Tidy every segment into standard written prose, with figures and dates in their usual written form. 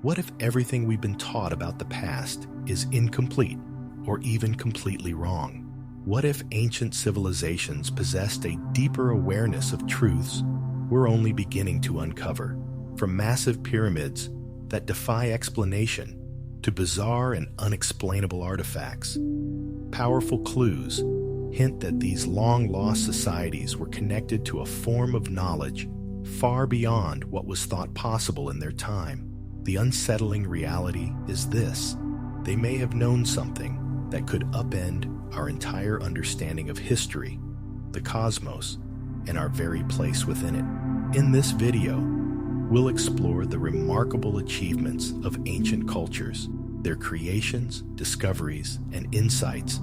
What if everything we've been taught about the past is incomplete or even completely wrong? What if ancient civilizations possessed a deeper awareness of truths we're only beginning to uncover? From massive pyramids that defy explanation to bizarre and unexplainable artifacts, powerful clues hint that these long-lost societies were connected to a form of knowledge far beyond what was thought possible in their time. The unsettling reality is this: they may have known something that could upend our entire understanding of history, the cosmos, and our very place within it. In this video, we'll explore the remarkable achievements of ancient cultures, their creations, discoveries, and insights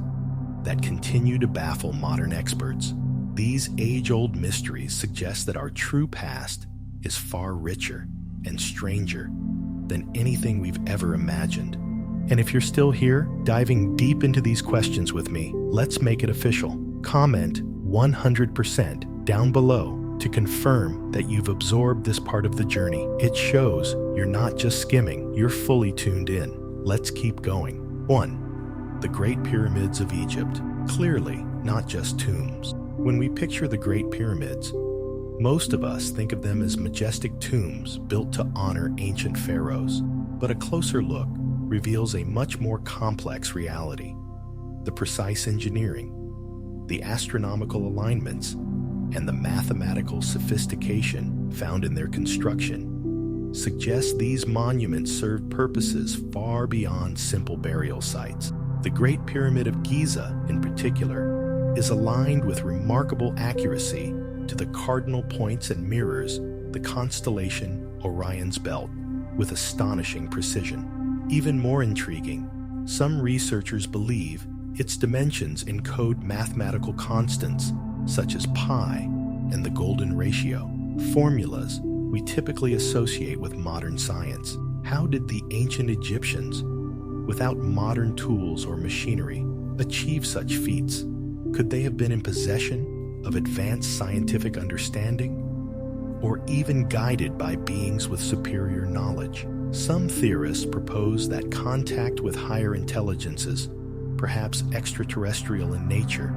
that continue to baffle modern experts. These age-old mysteries suggest that our true past is far richer and stranger than anything we've ever imagined. And if you're still here, diving deep into these questions with me, let's make it official. Comment 100% down below to confirm that you've absorbed this part of the journey. It shows you're not just skimming, you're fully tuned in. Let's keep going. 1. The Great Pyramids of Egypt. Clearly, not just tombs. When we picture the Great Pyramids, most of us think of them as majestic tombs built to honor ancient pharaohs. But a closer look reveals a much more complex reality. The precise engineering, the astronomical alignments, and the mathematical sophistication found in their construction suggest these monuments served purposes far beyond simple burial sites. The Great Pyramid of Giza, in particular, is aligned with remarkable accuracy to the cardinal points and mirrors the constellation Orion's Belt with astonishing precision. Even more intriguing, some researchers believe its dimensions encode mathematical constants such as pi and the golden ratio, formulas we typically associate with modern science. How did the ancient Egyptians, without modern tools or machinery, achieve such feats? Could they have been in possession of advanced scientific understanding, or even guided by beings with superior knowledge? Some theorists propose that contact with higher intelligences, perhaps extraterrestrial in nature,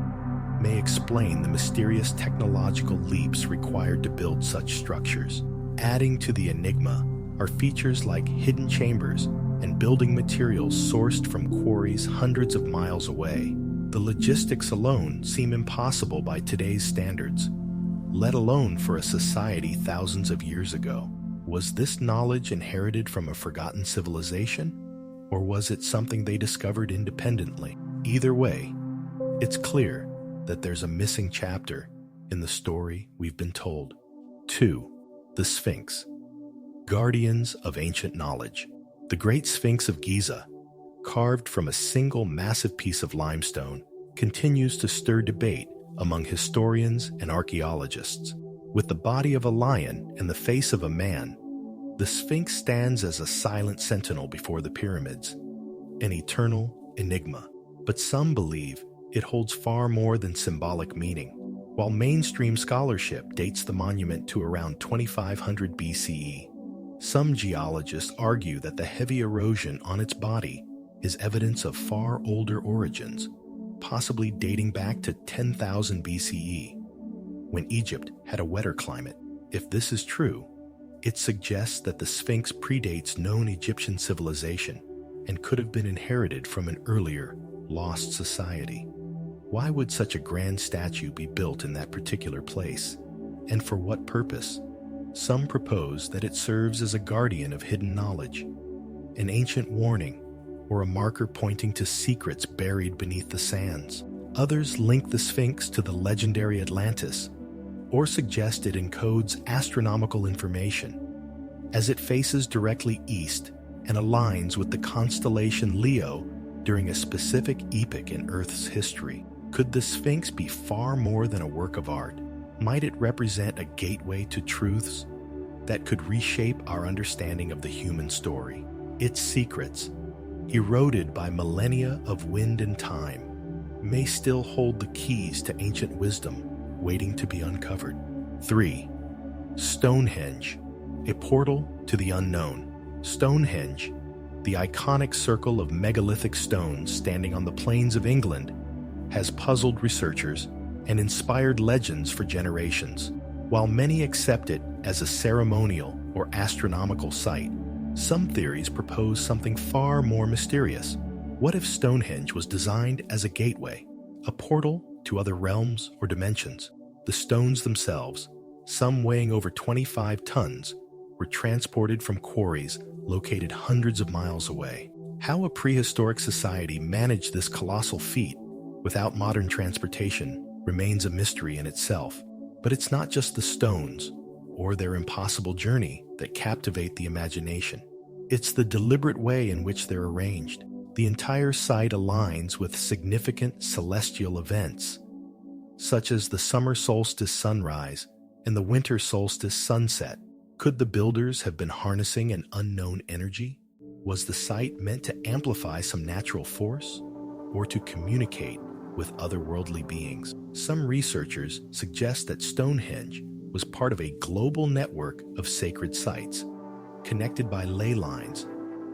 may explain the mysterious technological leaps required to build such structures. Adding to the enigma are features like hidden chambers and building materials sourced from quarries hundreds of miles away. The logistics alone seem impossible by today's standards, let alone for a society thousands of years ago. Was this knowledge inherited from a forgotten civilization, or was it something they discovered independently? Either way, it's clear that there's a missing chapter in the story we've been told. 2. The Sphinx. Guardians of ancient knowledge. The Great Sphinx of Giza, carved from a single massive piece of limestone, continues to stir debate among historians and archaeologists. With the body of a lion and the face of a man, the Sphinx stands as a silent sentinel before the pyramids, an eternal enigma. But some believe it holds far more than symbolic meaning. While mainstream scholarship dates the monument to around 2500 BCE, some geologists argue that the heavy erosion on its body is evidence of far older origins, possibly dating back to 10,000 BCE, when Egypt had a wetter climate. If this is true, it suggests that the Sphinx predates known Egyptian civilization and could have been inherited from an earlier, lost society. Why would such a grand statue be built in that particular place, and for what purpose? Some propose that it serves as a guardian of hidden knowledge, an ancient warning, or a marker pointing to secrets buried beneath the sands. Others link the Sphinx to the legendary Atlantis, or suggest it encodes astronomical information, as it faces directly east and aligns with the constellation Leo during a specific epoch in Earth's history. Could the Sphinx be far more than a work of art? Might it represent a gateway to truths that could reshape our understanding of the human story? Its secrets, eroded by millennia of wind and time, may still hold the keys to ancient wisdom waiting to be uncovered. 3. Stonehenge, a portal to the unknown. Stonehenge, the iconic circle of megalithic stones standing on the plains of England, has puzzled researchers and inspired legends for generations. While many accept it as a ceremonial or astronomical site, some theories propose something far more mysterious. What if Stonehenge was designed as a gateway, a portal to other realms or dimensions? The stones themselves, some weighing over 25 tons, were transported from quarries located hundreds of miles away. How a prehistoric society managed this colossal feat without modern transportation remains a mystery in itself. But it's not just the stones or their impossible journey that captivate the imagination. It's the deliberate way in which they're arranged. The entire site aligns with significant celestial events, such as the summer solstice sunrise and the winter solstice sunset. Could the builders have been harnessing an unknown energy? Was the site meant to amplify some natural force or to communicate with otherworldly beings? Some researchers suggest that Stonehenge was part of a global network of sacred sites, connected by ley lines,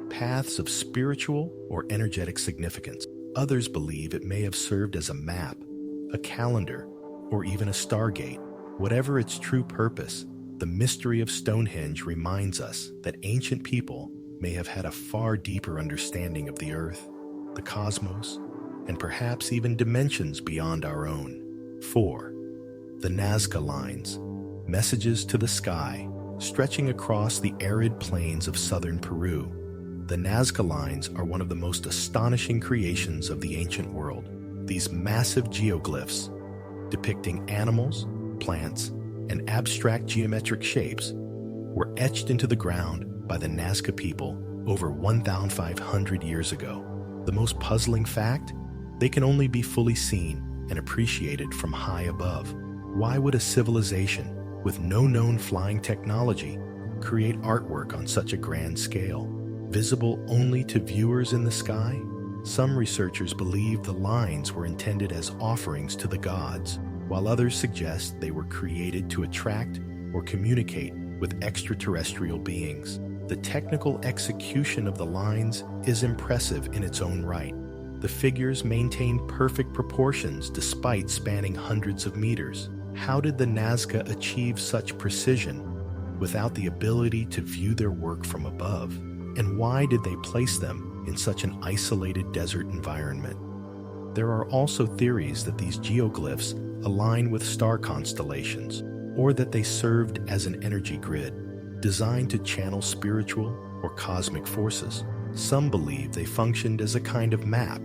paths of spiritual or energetic significance. Others believe it may have served as a map, a calendar, or even a stargate. Whatever its true purpose, the mystery of Stonehenge reminds us that ancient people may have had a far deeper understanding of the Earth, the cosmos, and perhaps even dimensions beyond our own. 4. The Nazca Lines, messages to the sky, stretching across the arid plains of southern Peru. The Nazca Lines are one of the most astonishing creations of the ancient world. These massive geoglyphs, depicting animals, plants, and abstract geometric shapes, were etched into the ground by the Nazca people over 1,500 years ago. The most puzzling fact? They can only be fully seen and appreciated from high above. Why would a civilization with no known flying technology create artwork on such a grand scale, visible only to viewers in the sky? Some researchers believe the lines were intended as offerings to the gods, while others suggest they were created to attract or communicate with extraterrestrial beings. The technical execution of the lines is impressive in its own right. The figures maintain perfect proportions despite spanning hundreds of meters. How did the Nazca achieve such precision without the ability to view their work from above? And why did they place them in such an isolated desert environment? There are also theories that these geoglyphs align with star constellations, or that they served as an energy grid, designed to channel spiritual or cosmic forces. Some believe they functioned as a kind of map,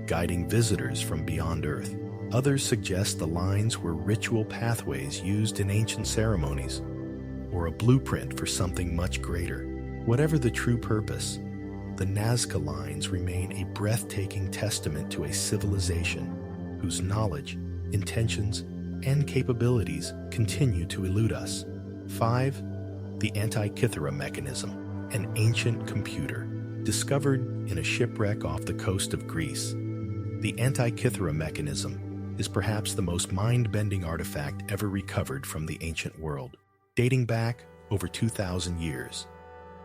guiding visitors from beyond Earth. Others suggest the lines were ritual pathways used in ancient ceremonies, or a blueprint for something much greater. Whatever the true purpose, the Nazca Lines remain a breathtaking testament to a civilization whose knowledge, intentions, and capabilities continue to elude us. 5. The Antikythera mechanism, an ancient computer, discovered in a shipwreck off the coast of Greece. The Antikythera mechanism is perhaps the most mind-bending artifact ever recovered from the ancient world, dating back over 2,000 years.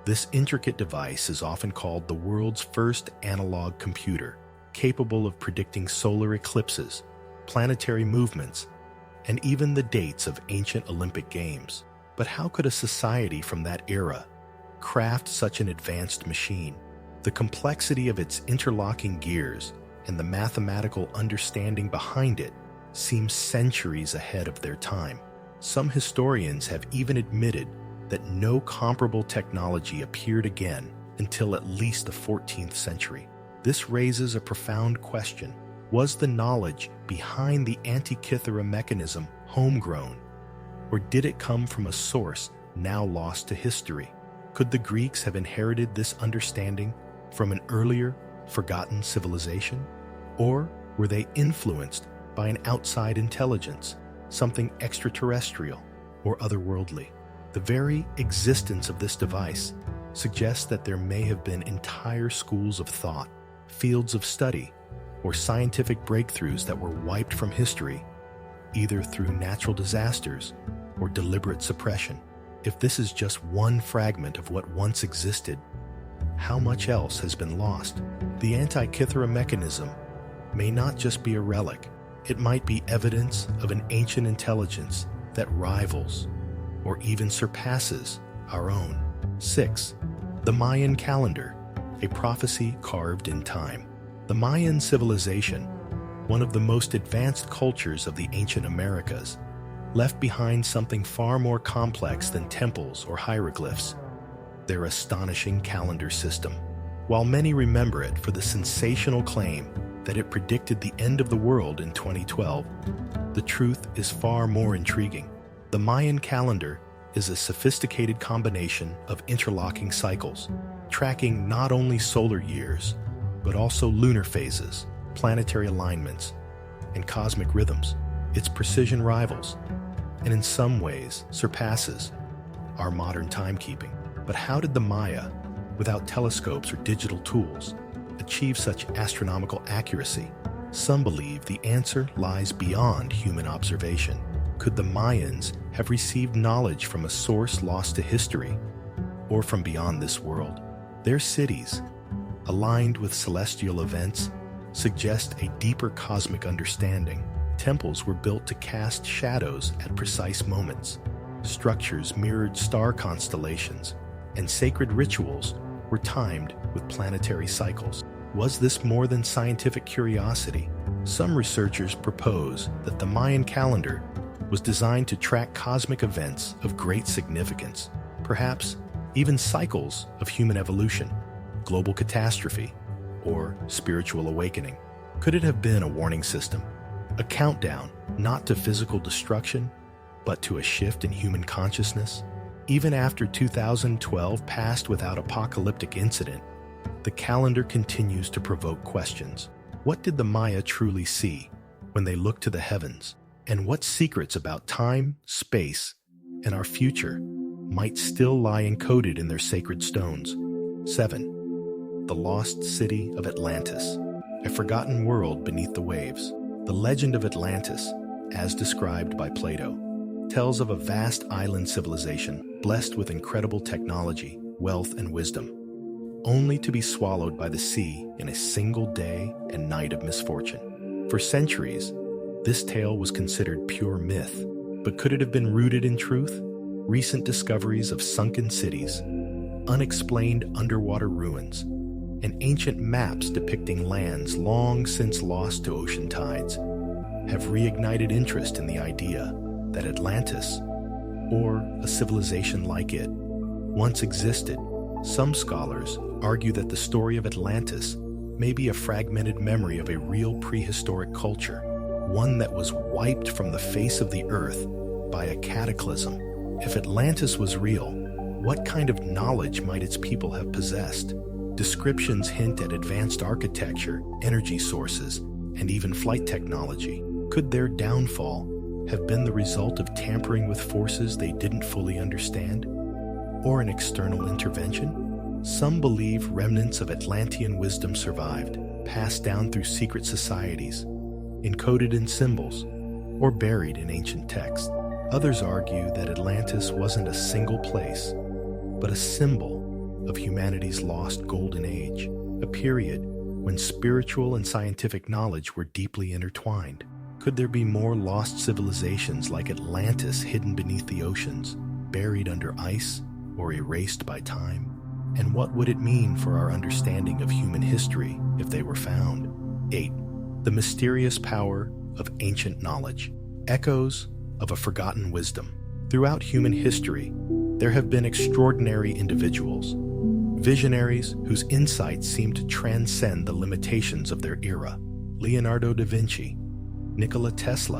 This intricate device is often called the world's first analog computer, capable of predicting solar eclipses, planetary movements, and even the dates of ancient Olympic Games. But how could a society from that era craft such an advanced machine? The complexity of its interlocking gears and the mathematical understanding behind it seems centuries ahead of their time. Some historians have even admitted that no comparable technology appeared again until at least the 14th century. This raises a profound question. Was the knowledge behind the Antikythera mechanism homegrown, or did it come from a source now lost to history? Could the Greeks have inherited this understanding from an earlier, forgotten civilization? Or were they influenced by an outside intelligence, something extraterrestrial or otherworldly? The very existence of this device suggests that there may have been entire schools of thought, fields of study, or scientific breakthroughs that were wiped from history, either through natural disasters or deliberate suppression. If this is just one fragment of what once existed, how much else has been lost? The Antikythera mechanism may not just be a relic. It might be evidence of an ancient intelligence that rivals or even surpasses our own. 6. The Mayan calendar, a prophecy carved in time. The Mayan civilization, one of the most advanced cultures of the ancient Americas, left behind something far more complex than temples or hieroglyphs: their astonishing calendar system. While many remember it for the sensational claim that it predicted the end of the world in 2012, the truth is far more intriguing. The Mayan calendar is a sophisticated combination of interlocking cycles, tracking not only solar years, but also lunar phases, planetary alignments, and cosmic rhythms. Its precision rivals, and in some ways surpasses, our modern timekeeping. But how did the Maya, without telescopes or digital tools, achieve such astronomical accuracy? Some believe the answer lies beyond human observation. Could the Mayans have received knowledge from a source lost to history, or from beyond this world? Their cities, aligned with celestial events, suggest a deeper cosmic understanding. Temples were built to cast shadows at precise moments. Structures mirrored star constellations, and sacred rituals were timed with planetary cycles. Was this more than scientific curiosity? Some researchers propose that the Mayan calendar was designed to track cosmic events of great significance, perhaps even cycles of human evolution, global catastrophe, or spiritual awakening. Could it have been a warning system? A countdown, not to physical destruction, but to a shift in human consciousness? Even after 2012 passed without apocalyptic incident, the calendar continues to provoke questions. What did the Maya truly see when they looked to the heavens? And what secrets about time, space, and our future might still lie encoded in their sacred stones? 7. The Lost City of Atlantis, a forgotten world beneath the waves. The legend of Atlantis, as described by Plato, tells of a vast island civilization blessed with incredible technology, wealth, and wisdom, only to be swallowed by the sea in a single day and night of misfortune. For centuries, this tale was considered pure myth, but could it have been rooted in truth? Recent discoveries of sunken cities, unexplained underwater ruins, and ancient maps depicting lands long since lost to ocean tides have reignited interest in the idea that Atlantis, or a civilization like it, once existed. Some scholars argue that the story of Atlantis may be a fragmented memory of a real prehistoric culture, one that was wiped from the face of the earth by a cataclysm. If Atlantis was real, what kind of knowledge might its people have possessed? Descriptions hint at advanced architecture, energy sources, and even flight technology. Could their downfall have been the result of tampering with forces they didn't fully understand? Or an external intervention? Some believe remnants of Atlantean wisdom survived, passed down through secret societies, encoded in symbols, or buried in ancient texts. Others argue that Atlantis wasn't a single place, but a symbol of humanity's lost golden age, a period when spiritual and scientific knowledge were deeply intertwined. Could there be more lost civilizations like Atlantis hidden beneath the oceans, buried under ice, or erased by time? And what would it mean for our understanding of human history if they were found? 8. The mysterious power of ancient knowledge. Echoes of a forgotten wisdom. Throughout human history, there have been extraordinary individuals, visionaries whose insights seem to transcend the limitations of their era. Leonardo da Vinci, Nikola Tesla,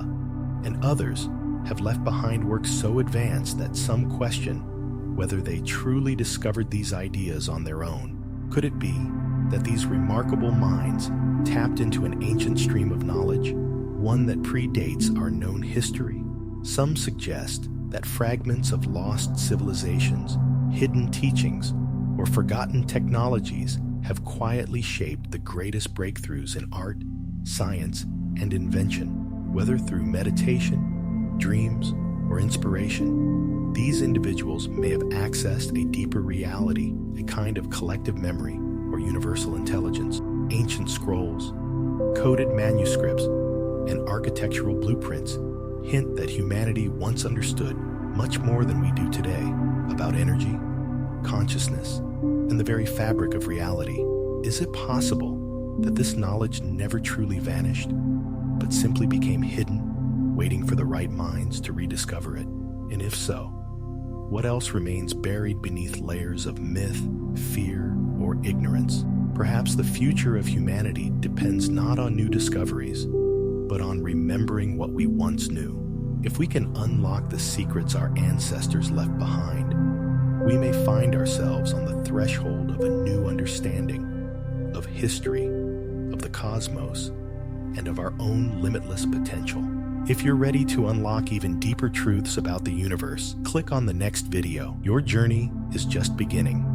and others have left behind works so advanced that some question whether they truly discovered these ideas on their own. Could it be that these remarkable minds tapped into an ancient stream of knowledge, one that predates our known history? Some suggest that fragments of lost civilizations, hidden teachings, or forgotten technologies have quietly shaped the greatest breakthroughs in art, science, and invention, whether through meditation, dreams, or inspiration. These individuals may have accessed a deeper reality, a kind of collective memory or universal intelligence. Ancient scrolls, coded manuscripts, and architectural blueprints hint that humanity once understood much more than we do today about energy, consciousness, and the very fabric of reality. Is it possible that this knowledge never truly vanished, but simply became hidden, waiting for the right minds to rediscover it? And if so, what else remains buried beneath layers of myth, fear, or ignorance? Perhaps the future of humanity depends not on new discoveries, but on remembering what we once knew. If we can unlock the secrets our ancestors left behind, we may find ourselves on the threshold of a new understanding of history, of the cosmos, and of our own limitless potential. If you're ready to unlock even deeper truths about the universe, click on the next video. Your journey is just beginning.